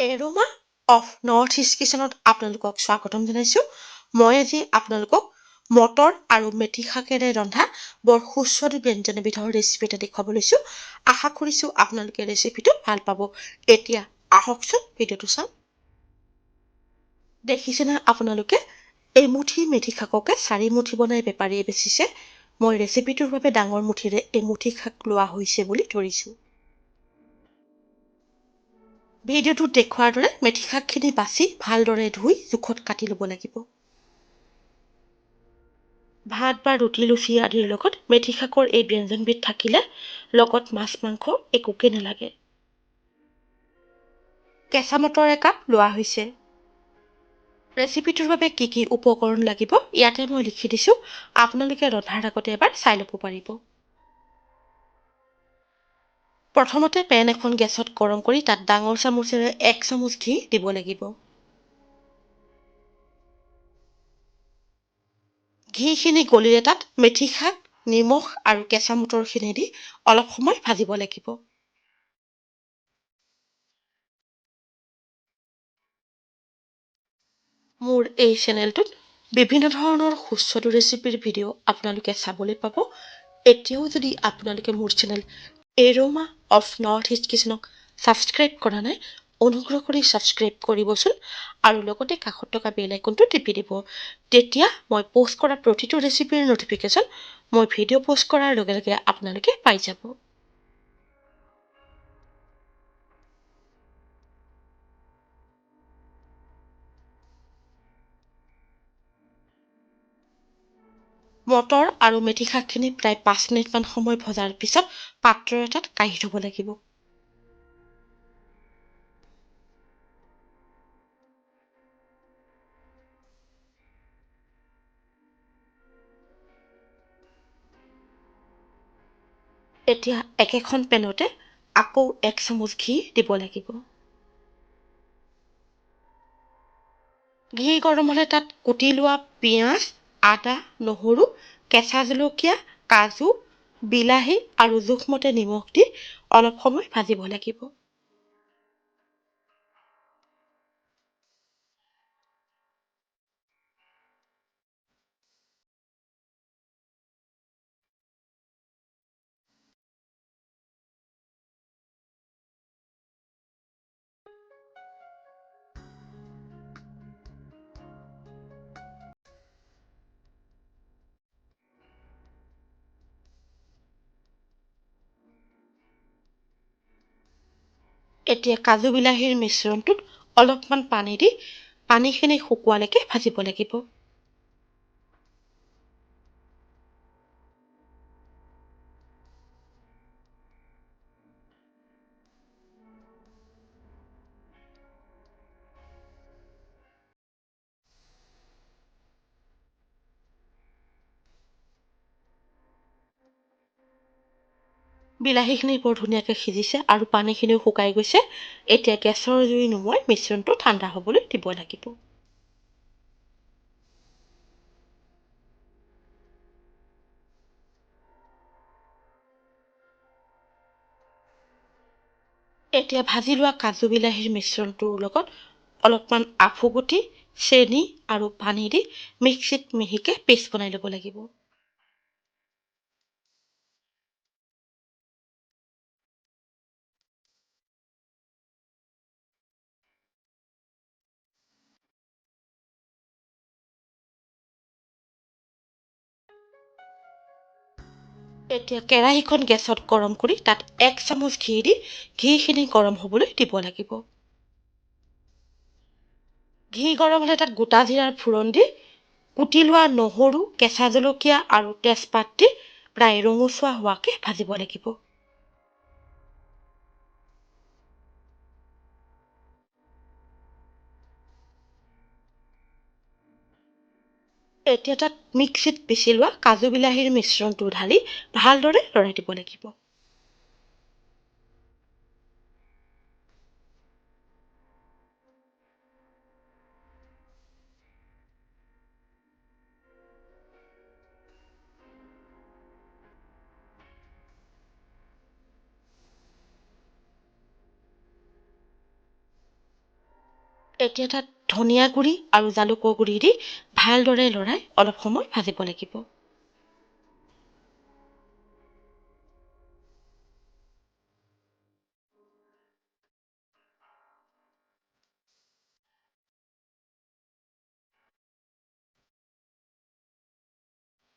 Aroma of north east কিচেনত আপোনালোকক স্বাগতম জনাইছোঁ। মই আজি আপোনালোকক মটৰ আৰু মেথি শাকেৰে ৰন্ধা বৰ সুস্বাদু ব্যঞ্জন এবিধৰ ৰেচিপি এটা দেখুৱাব লৈছোঁ। আশা কৰিছোঁ আপোনালোকে ৰেচিপিটো ভাল পাব। এতিয়া আহকচোন ভিডিঅ'টো চাওঁ। দেখিছেনে আপোনালোকে এমুঠি মেথি শাককে 4 মুঠি বনাই বেপাৰীয়ে বেচিছে। মই ৰেচিপিটোৰ বাবে ডাঙৰ মুঠিৰে এমুঠি শাক লোৱা হৈছে বুলি ধৰিছোঁ। ভিডিঅ'টোত দেখুওৱাৰ দৰে মেথি শাকখিনি বাছি ভালদৰে ধুই জোখত কাটি ল'ব লাগিব। ভাত বা ৰুটি লুচি আদিৰ লগত মেথি শাকৰ এই ব্যঞ্জনবিধ থাকিলে লগত মাছ মাংস একোকে নালাগে। কেঁচা মটৰ একাপ লোৱা হৈছে। ৰেচিপিটোৰ বাবে কি কি উপকৰণ লাগিব ইয়াতে মই লিখি দিছোঁ। আপোনালোকে ৰন্ধাৰ আগতে এবাৰ চাই ল'ব পাৰিব। প্ৰথমতে পেন এখন গেছত গৰম কৰি তাত ডাঙৰ চামুচেৰে 1 চামুচ ঘি দিব লাগিব। ঘিখিনি গলিলে তাত মেথি শাক, নিমখ আৰু কেঁচা মটৰখিনি দি অলপ সময় ভাজিব লাগিব। মোৰ এই চেনেলটোত বিভিন্ন ধৰণৰ সুস্বাদু ৰেচিপিৰ ভিডিঅ' আপোনালোকে চাবলৈ পাব। এতিয়াও যদি আপোনালোকে মোৰ channel aroma of north east কিচেনক ছাবস্ক্ৰাইব কৰা নাই, অনুগ্ৰহ কৰি ছাবস্ক্ৰাইব কৰিবচোন আৰু লগতে কাষত থকা বেল আইকনটো টিপি দিব। তেতিয়া মই পোষ্ট কৰা প্ৰতিটো ৰেচিপিৰ ন'টিফিকেশ্যন মই ভিডিঅ' পোষ্ট কৰাৰ লগে লগে আপোনালোকে পাই যাব। মটৰ আৰু মেথি শাকখিনি প্ৰায় 5 মিনিটমান সময় ভজাৰ পিছত পাত্ৰ এটাত কাঢ়ি থ'ব লাগিব। এতিয়া একেখন পেনতে আকৌ 1 চামুচ ঘি দিব লাগিব। ঘি গৰম হ'লে তাত কুটি লোৱা পিঁয়াজ, আদা, নহৰু, কেঁচা জলকীয়া, কাজু, বিলাহী আৰু জোখমতে নিমখ দি অলপ সময় ভাজিব লাগিব। এতিয়া কাজু বিলাহীৰ মিশ্ৰণটোত অলপমান পানী দি পানীখিনি শুকোৱালৈকে ভাজিব লাগিব। বিলাহীখিনি বৰ ধুনীয়াকৈ সিজিছে আৰু পানীখিনিও শুকাই গৈছে। এতিয়া গেছৰ জুই নুমুৱাই মিশ্ৰণটো ঠাণ্ডা হ'বলৈ দিব লাগিব। এতিয়া ভাজি লোৱা কাজু বিলাহীৰ মিশ্ৰণটোৰ লগত অলপমান আফুগুটি, চেনি আৰু পানী দি মিক্সিত মিহিকৈ পেষ্ট বনাই ল'ব লাগিব। এতিয়া কেৰাহীখন গেছত গৰম কৰি তাত 1 চামুচ ঘি দি ঘিখিনি গৰম হ'বলৈ দিব লাগিব। ঘি গৰম হ'লে তাত গোটা জিৰাৰ ফোৰণ দি কুটি লোৱা নহৰু, কেঁচা জলকীয়া আৰু তেজপাত দি প্ৰায় ৰঙচুৱা হোৱাকৈ ভাজিব লাগিব। এতিয়া তাত মিক্সিত পিচি লোৱা কাজু বিলাহীৰ মিশ্ৰণটো ঢালি ভালদৰে লৰাই দিব লাগিব। এতিয়া তাত ধনিয়া গুড়ি আৰু জালুকৰ গুড়ি দি ভালদৰে লৰাই অলপ সময় ভাজিব লাগিব।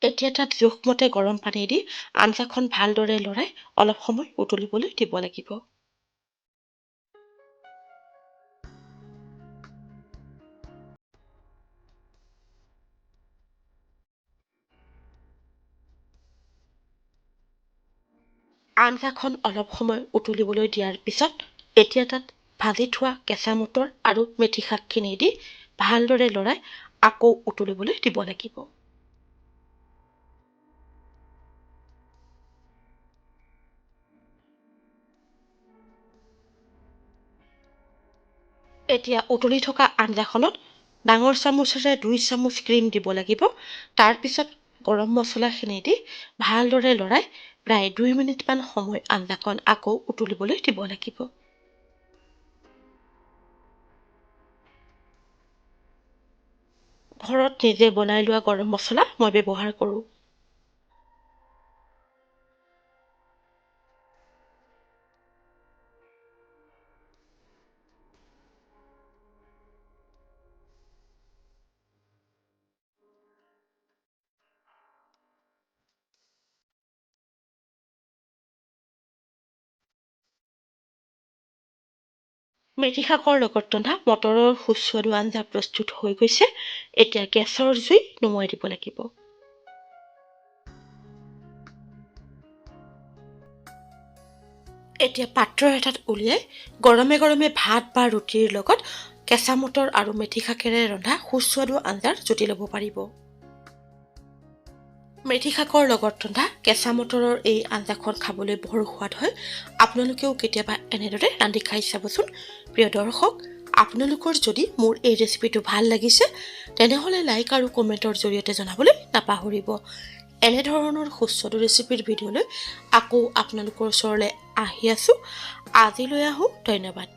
এতিয়া তাত জোখমতে গৰম পানী দি আঞ্জাখন ভালদৰে লৰাই অলপ সময় উতলিবলৈ দিব লাগিব। আঞ্জাখন অলপ সময় উতলিবলৈ দিয়াৰ পিছত এতিয়া তাত ভাজি থোৱা কেঁচা মটৰ আৰু মেথি শাকখিনি দি ভালদৰে লৰাই আকৌ উতলিবলৈ দিব লাগিব। এতিয়া উতলি থকা আঞ্জাখনত ডাঙৰ চামুচেৰে 2 চামুচ ক্ৰীম দিব লাগিব। তাৰপিছত গৰম মছলাখিনি দি ভালদৰে লৰাই প্ৰায় 2 মিনিটমান সময় আঞ্জাখন আকৌ উতলিবলৈ দিব লাগিব। ঘৰত নিজে বনাই লোৱা গৰম মছলা মই ব্যৱহাৰ কৰোঁ। মেথি শাকৰ লগত ৰন্ধা মটৰৰ সুস্বাদু আঞ্জা প্ৰস্তুত হৈ গৈছে। এতিয়া গেছৰ জুই নুমুৱাই দিব লাগিব। এতিয়া পাত্ৰ এটাত উলিয়াই গৰমে গৰমে ভাত বা ৰুটিৰ লগত কেঁচা মটৰ আৰু মেথি শাকেৰে ৰন্ধা সুস্বাদু আঞ্জাৰ জুতি ল'ব পাৰিব। মেথি শাকৰ লগত ৰন্ধা কেঁচা মটৰৰ এই আঞ্জাখন খাবলৈ বৰ সোৱাদ হয়। আপোনালোকেও কেতিয়াবা এনেদৰে ৰান্ধি খাই চাবচোন। প্ৰিয় দৰ্শক, আপোনালোকৰ যদি মোৰ এই ৰেচিপিটো ভাল লাগিছে তেনেহ'লে লাইক আৰু কমেণ্টৰ জৰিয়তে জনাবলৈ নাপাহৰিব। এনেধৰণৰ সুস্বাদু ৰেচিপিৰ ভিডিঅ'লৈ আকৌ আপোনালোকৰ ওচৰলৈ আহি আছোঁ। আজিলৈ আহোঁ, ধন্যবাদ।